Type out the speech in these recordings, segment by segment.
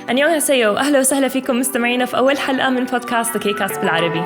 안녕하세요، أهلا وسهلا فيكم مستمعينا في أول حلقة من بودكاست كيكاست بالعربي.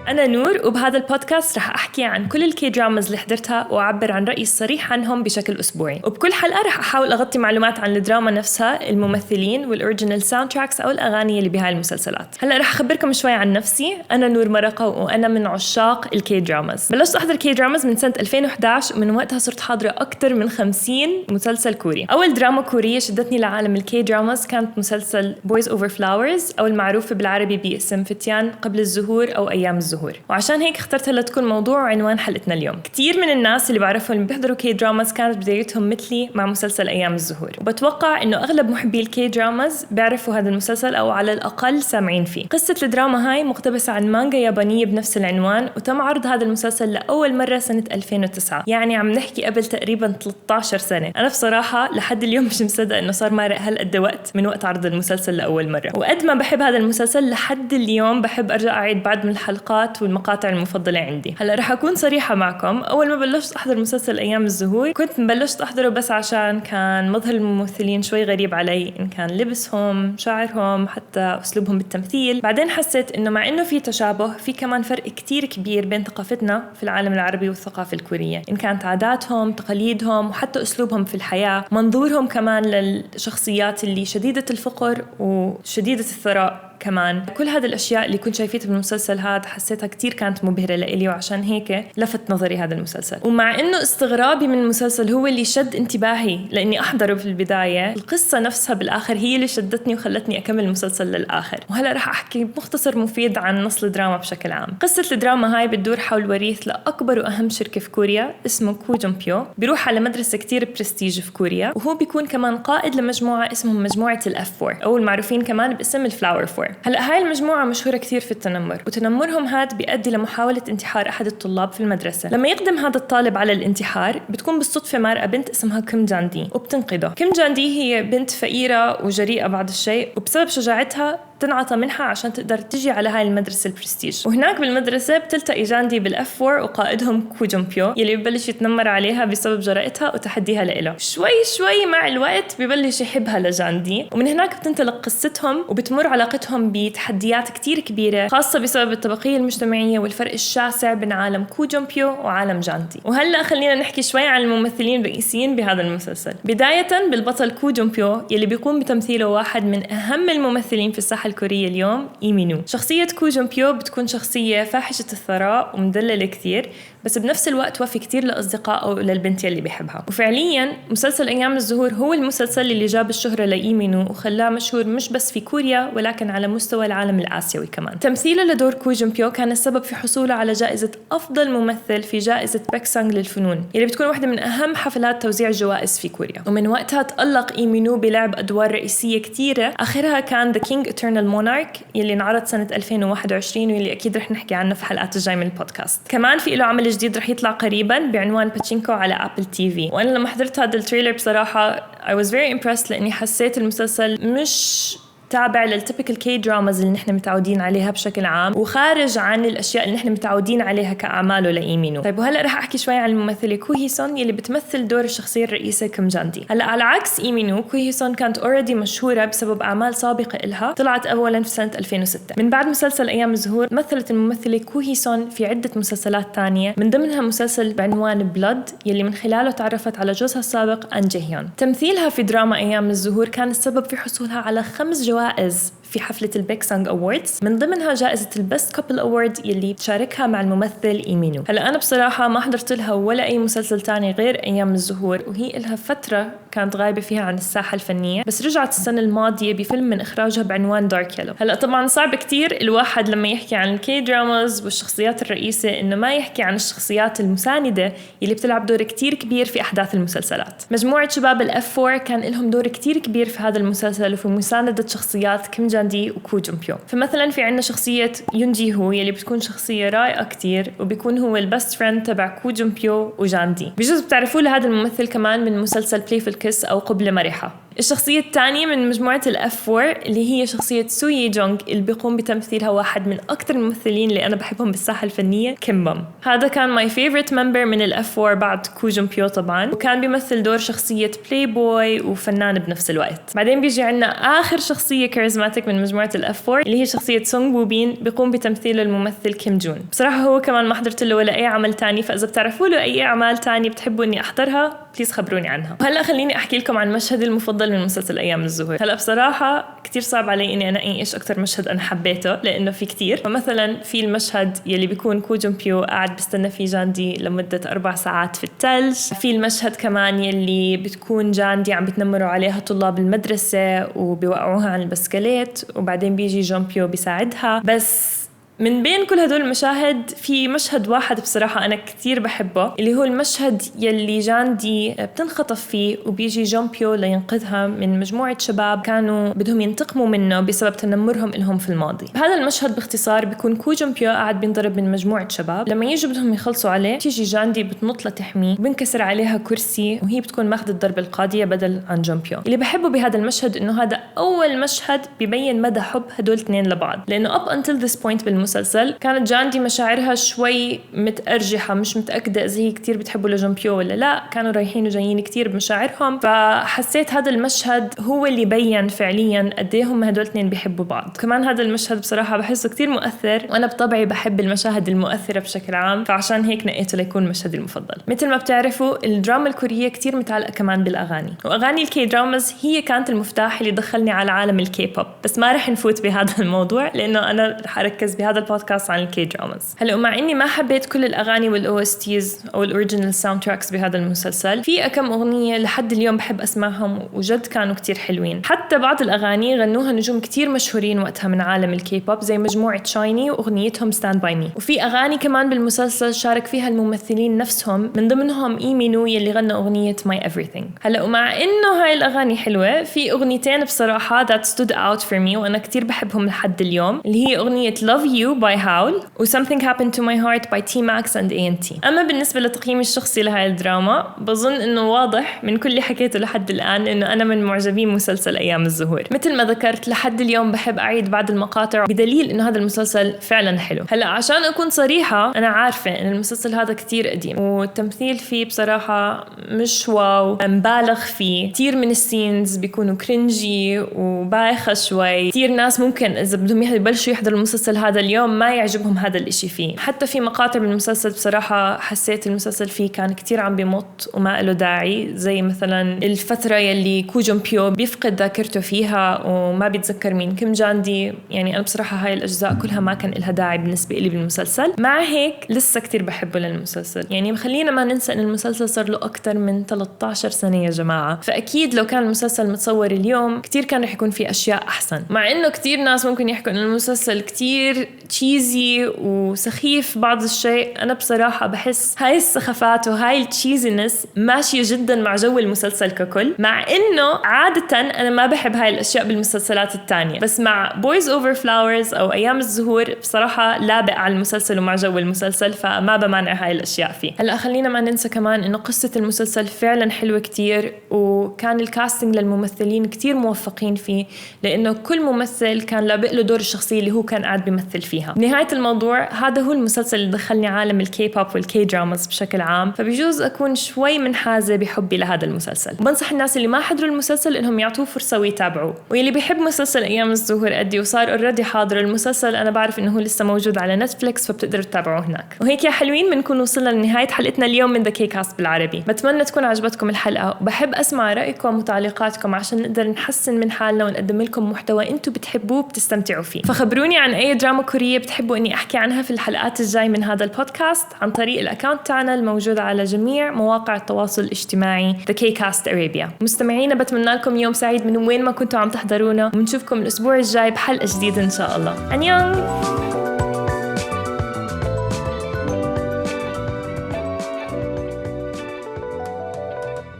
أنا نور، وبهذا البودكاست رح أحكي عن كل الكي دراماز اللي حضرتها وأعبر عن رأيي الصريح عنهم بشكل أسبوعي. وبكل حلقة رح أحاول أغطي معلومات عن الدراما نفسها، الممثلين والأوريجينال ساوند تراكس أو الأغاني اللي بهاي المسلسلات. هلأ رح أخبركم شوي عن نفسي. أنا نور مرقة وأنا من عشاق الكي دراماز. بلشت أحضر كي دراماز من سنة 2011، ومن وقتها صرت حاضرة أكتر من 50 مسلسل كوري. أول دراما كورية شدتني لعالم الكي دراماز كانت مسلسل Boys Over Flowers، أو المعروف بالعربي باسم فتيان قبل الزهور أو أيام الزهور. وعشان هيك اخترتها لتكون موضوع وعنوان حلقتنا اليوم. كتير من الناس اللي بعرفهم اللي بيحضروا كي دراماز كانت بدايتهم مثلي مع مسلسل أيام الزهور، وبتوقع إنه أغلب محبي الكي دراماز بيعرفوا هذا المسلسل أو على الأقل سامعين فيه. قصة الدراما هاي مقتبسة عن مانجا يابانية بنفس العنوان، وتم عرض هذا المسلسل لأول مرة سنة 2009، يعني عم نحكي قبل تقريبا 13 سنة. أنا بصراحة لحد اليوم مش مصدق إنه صار مرق هالقد وقت من وقت عرض المسلسل لأول مرة. وقد ما بحب هذا المسلسل لحد اليوم بحب أرجع أعيد بعض من الحلقات والمقاطع المفضلة عندي. هلا رح أكون صريحة معكم، أول ما بلشت أحضر مسلسل أيام الزهور كنت بلشت أحضره بس عشان كان مظهر الممثلين شوي غريب علي، إن كان لبسهم، شعرهم، حتى أسلوبهم بالتمثيل. بعدين حسيت إنه مع إنه في تشابه، في كمان فرق كتير كبير بين ثقافتنا في العالم العربي والثقافة الكورية، إن كانت عاداتهم، تقاليدهم، وحتى أسلوبهم في الحياة، منظورهم كمان للشخصيات اللي شديدة الفقر وشديدة الثراء. كمان كل هذه الأشياء اللي كنت شايفيتها بالمسلسل هذا حسيتها كتير كانت مبهرة لإلي، وعشان هيك لفت نظري هذا المسلسل. ومع إنه استغرابي من المسلسل هو اللي شد انتباهي لأني أحضره في البداية، القصة نفسها بالآخر هي اللي شدتني وخلتني أكمل المسلسل للآخر. وهلأ رح أحكي بمختصر مفيد عن نص الدراما بشكل عام. قصة الدراما هاي بتدور حول وريث لأكبر وأهم شركة في كوريا اسمه كو جون بيو. بيروح على مدرسة كتير برستيج في كوريا، وهو بيكون كمان قائد لمجموعة اسمهم مجموعة الF4 أو المعروفين كمان باسم الفلاور 4. هلأ هاي المجموعة مشهورة كتير في التنمر، وتنمرهم هاد بيؤدي لمحاولة انتحار أحد الطلاب في المدرسة. لما يقدم هذا الطالب على الانتحار بتكون بالصدفة مارقة بنت اسمها كيم جان دي وبتنقذه. كيم جان دي هي بنت فقيرة وجريئة بعض الشيء، وبسبب شجاعتها تنعطى منها عشان تقدر تجي على هاي المدرسة البرستيج. وهناك بالمدرسة بتلتقي جاندي بالF4 وقائدهم كو جون بيو يلي ببلش يتنمر عليها بسبب جرأتها وتحديها لإله. شوي مع الوقت ببلش يحبها لجاندي، ومن هناك بتنطلق قصتهم، وبتمر علاقتهم بتحديات كتير كبيرة خاصة بسبب الطبقية المجتمعية والفرق الشاسع بين عالم كو جون بيو وعالم جاندي. وهلأ خلينا نحكي شوي عن الممثلين الرئيسيين بهذا المسلسل. بداية بالبطل كو جون بيو يلي بيقوم بتمثيله واحد من أهم الممثلين في الساحة الكورية اليوم، إيمينو. شخصية كو جون بيو بتكون شخصية فاحشة الثراء ومدللة كتير، بس بنفس الوقت وفي كتير لأصدقائه وللبنت اللي بيحبها. وفعليا مسلسل أيام الزهور هو المسلسل اللي جاب الشهرة لإيمينو وخلاه مشهور مش بس في كوريا ولكن على مستوى العالم الآسيوي كمان. تمثيله لدور كو جون بيو كان السبب في حصوله على جائزة أفضل ممثل في جائزة باكسانغ للفنون، اللي بتكون واحدة من أهم حفلات توزيع الجوائز في كوريا. ومن وقتها تألق إيمينو بلعب أدوار رئيسية كتيرة، آخرها كان The King Eternal Monarch يلي انعرض سنة 2021 واللي أكيد رح نحكي عنه في حلقات الجاي من البودكاست. كمان في له عمل جديد رح يطلع قريبا بعنوان باتشينكو على أبل TV. وأنا لما حضرت هذا التريلر بصراحة I was very impressed، لأني حسيت المسلسل مش تابع للتيبيكال كي دراماز اللي نحن متعودين عليها بشكل عام، وخارج عن الأشياء اللي نحن متعودين عليها كأعماله لإيمينو. طيب وهلأ رح أحكي شوي عن الممثلة كو هي سون يلي بتمثل دور الشخصية الرئيسة كيم جان دي. هلأ على عكس إيمينو، كو هي سون كانت already مشهورة بسبب أعمال سابقة إلها طلعت أولا في سنة 2006. من بعد مسلسل أيام الزهور مثلت الممثلة كو هي سون في عدة مسلسلات تانية، من ضمنها مسلسل بعنوان بلود يلي من خلاله تعرفت على جوزها السابق أن جي هيون. تمثيلها في دراما أيام الزهور كان السبب في حصولها على 5 جوائز في حفلة الباكسانغ أووردز، من ضمنها جائزة البست كابل أوورد يلي بتشاركها مع الممثل إيمينو. هلأ أنا بصراحة ما حضرت لها ولا أي مسلسل تاني غير أيام الزهور، وهي لها فترة كانت غايبة فيها عن الساحة الفنية، بس رجعت السنة الماضية بفيلم من إخراجها بعنوان دارك يلو. هلأ طبعا صعب كتير الواحد لما يحكي عن الكي دراماز والشخصيات الرئيسة إنه ما يحكي عن الشخصيات المساندة يلي بتلعب دور كتير كبير في أحداث المسلسلات. مجموعة شباب الF4 كان لهم دور كتير كبير في هذا المسلسل وفي مساندة شخصيات كيم جان دي وكو جون بيو. فمثلا في عنا شخصية يون جي هو يلي بتكون شخصية رائعة كتير، وبيكون هو البست فريند تبع كو جون بيو وجان دي. بجوز بتعرفوا لهذا الممثل كمان من مسلسل بلايفul كيس أو قبلة مرحة. الشخصية الثانية من مجموعة الF4 اللي هي شخصية سو يي جونغ اللي بيقوم بتمثيلها واحد من أكتر الممثلين اللي أنا بحبهم بالساحة الفنية، كيم بوم. هذا كان my favorite member من الF4 بعد كو جون بيو طبعا، وكان بيمثل دور شخصية بلاي بوي وفنان بنفس الوقت. بعدين بيجي عنا آخر شخصية كاريزماتيك من مجموعة الF4 اللي هي شخصية سونغ بو بين، بيقوم بتمثيل الممثل كيم جون. بصراحة هو كمان ما حضرت له ولا أي عمل تاني، فإذا بتعرفوا له أي أعمال تاني بتحبوا إني أحضرها بليز خبروني عنها. وهلا خليني أحكي لكم عن مشهدي المفضل من مسلسل أيام الزهور. هلا بصراحة كتير صعب علي إني أنقي إيش أكتر مشهد أنا حبيته لأنه في كتير. فمثلا في المشهد يلي بيكون كو جون بيو قاعد بستنى فيه جاندي لمدة 4 ساعات في الثلج. في المشهد كمان يلي بتكون جاندي عم بتنمروا عليها طلاب المدرسة وبيوقعوها عن البسكليت، وبعدين بيجي جون بيو بيساعدها. بس من بين كل هدول المشاهد في مشهد واحد بصراحة أنا كتير بحبه، اللي هو المشهد يلي جاندي بتنخطف فيه وبيجي جون بيو لينقذها من مجموعة شباب كانوا بدهم ينتقموا منه بسبب تنمرهم لهم في الماضي. هذا المشهد باختصار بيكون كو جون بيو قاعد بينضرب من مجموعة شباب، لما يجوا بدهم يخلصوا عليه تيجي جاندي بتنط لتحميه، بنكسر عليها كرسي وهي بتكون ماخذة الضربة القاضية بدل عن جون بيو. اللي بحبه بهذا المشهد إنه هذا أول مشهد بيبين مدى حب هدول الاثنين لبعض، لأنه up until this point بالمسلسل كانت جاندي مشاعرها شوي متأرجحة، مش متأكدة إذا هي كتير بتحبوا لجون بيو ولا لا، كانوا رايحين وجايين كتير بمشاعرهم. فحسيت هذا المشهد هو اللي بين فعليا قديه هم هدول الاثنين بيحبوا بعض. كمان هذا المشهد بصراحة بحسه كتير مؤثر، وأنا بطبعي بحب المشاهد المؤثرة بشكل عام، فعشان هيك نقيته ليكون مشهدي المفضل. مثل ما بتعرفوا الدراما الكورية كتير متعلقة كمان بالأغاني، وأغاني الكي دراماز هي كانت المفتاح اللي دخلني على عالم الكي بوب. بس ما رح نفوت بهذا الموضوع لأنه أنا حركز بهذا البودكاست عن الكي دراماز. هلا مع اني ما حبيت كل الاغاني والاو اس تيز او الاوريجينال ساوند تراكس بهذا المسلسل، في كم اغنيه لحد اليوم بحب اسمعهم وجد كانوا كتير حلوين. حتى بعض الاغاني غنوها نجوم كتير مشهورين وقتها من عالم الكي بوب زي مجموعه شايني واغنيتهم ستاند باي مي. وفي اغاني كمان بالمسلسل شارك فيها الممثلين نفسهم، من ضمنهم ايمينو يلي غنى اغنيه ماي ايفريثينج. هلا ومع انه هاي الاغاني حلوه، في اغنيتين بصراحه that stood out for me وانا كتير بحبهم لحد اليوم، اللي هي اغنيه Love You by Howl و Something Happened to My Heart by T-Max and A&T. أما بالنسبة لتقييمي الشخصي لهاي الدراما، بظن إنه واضح من كل اللي حكيته لحد الآن إنه أنا من معجبين مسلسل أيام الزهور. مثل ما ذكرت لحد اليوم بحب أعيد بعض المقاطع بدليل إنه هذا المسلسل فعلا حلو. هلأ عشان أكون صريحة، أنا عارفة إن المسلسل هذا كتير قديم والتمثيل فيه بصراحة مش واو، مبالغ فيه كتير، من السينز بيكونوا كرنجي وبايخة شوي. كتير ناس ممكن إذا بدهم يبلشوا يحضروا المسلسل هذا اليوم ما يعجبهم هذا الاشي فيه. حتى في مقاطع من المسلسل بصراحة حسيت المسلسل فيه كان كتير عم بيمط وما له داعي، زي مثلا الفترة يلي كو جون بيو بيفقد ذاكرته فيها وما بيتذكر مين كيم جاندي. يعني أنا بصراحة هاي الأجزاء كلها ما كان لها داعي بالنسبة لي بالمسلسل. مع هيك لسه كتير بحبه للمسلسل. يعني خلينا ما ننسى إن المسلسل صار له أكتر من 13 سنة يا جماعة، فأكيد لو كان المسلسل متصور اليوم كتير كان رح يكون فيه أشياء أحسن. مع إنه كتير ناس ممكن يحكوا إن المسلسل كتير تشيزي وسخيف بعض الشيء، أنا بصراحة بحس هاي السخافات وهاي التشيزينس ماشية جدا مع جو المسلسل ككل، مع إنه عادة أنا ما بحب هاي الأشياء بالمسلسلات التانية، بس مع Boys Over Flowers أو أيام الزهور بصراحة لابق على المسلسل ومع جو المسلسل، فما بمانع هاي الأشياء فيه. هلأ خلينا ما ننسى كمان إنه قصة المسلسل فعلا حلوة كتير، وكان الكاستنج للممثلين كتير موفقين فيه، لأنه كل ممثل كان لابق له دور الشخصية اللي هو كان قاعد بيمثل فيها. بنهاية الموضوع هذا هو المسلسل اللي دخلني عالم الكي بوب والكي دراماز بشكل عام، فبيجوز أكون شوي منحازة بحبي لهذا المسلسل. وبنصح الناس اللي ما حضروا المسلسل إنهم يعطوه فرصة ويتابعوه، واللي بيحب مسلسل أيام الزهور قدي وصار اوريدي حاضر المسلسل، أنا بعرف إنه هو لسه موجود على نتفليكس فبتقدروا تتابعوه هناك. وهيك يا حلوين بنكون وصلنا لنهاية حلقتنا اليوم من ذا كي كاست بالعربي. بتمنى تكون عجبتكم الحلقة، وبحب أسمع رأيكم وتعليقاتكم عشان نقدر نحسن من حالنا ونقدم لكم محتوى أنتم بتحبوه بتستمتعوا فيه. فخبروني عن أي دراما كورية بتحبوا إني أحكي عنها في الحلقات الجاي من هذا البودكاست عن طريق الأكاونت تاعنا الموجود على جميع مواقع التواصل الاجتماعي The K-Cast Arabia. مستمعينا بتمنى لكم يوم سعيد من وين ما كنتوا عم تحضرونا، ونشوفكم الأسبوع الجاي بحلقة جديدة إن شاء الله. أنيون.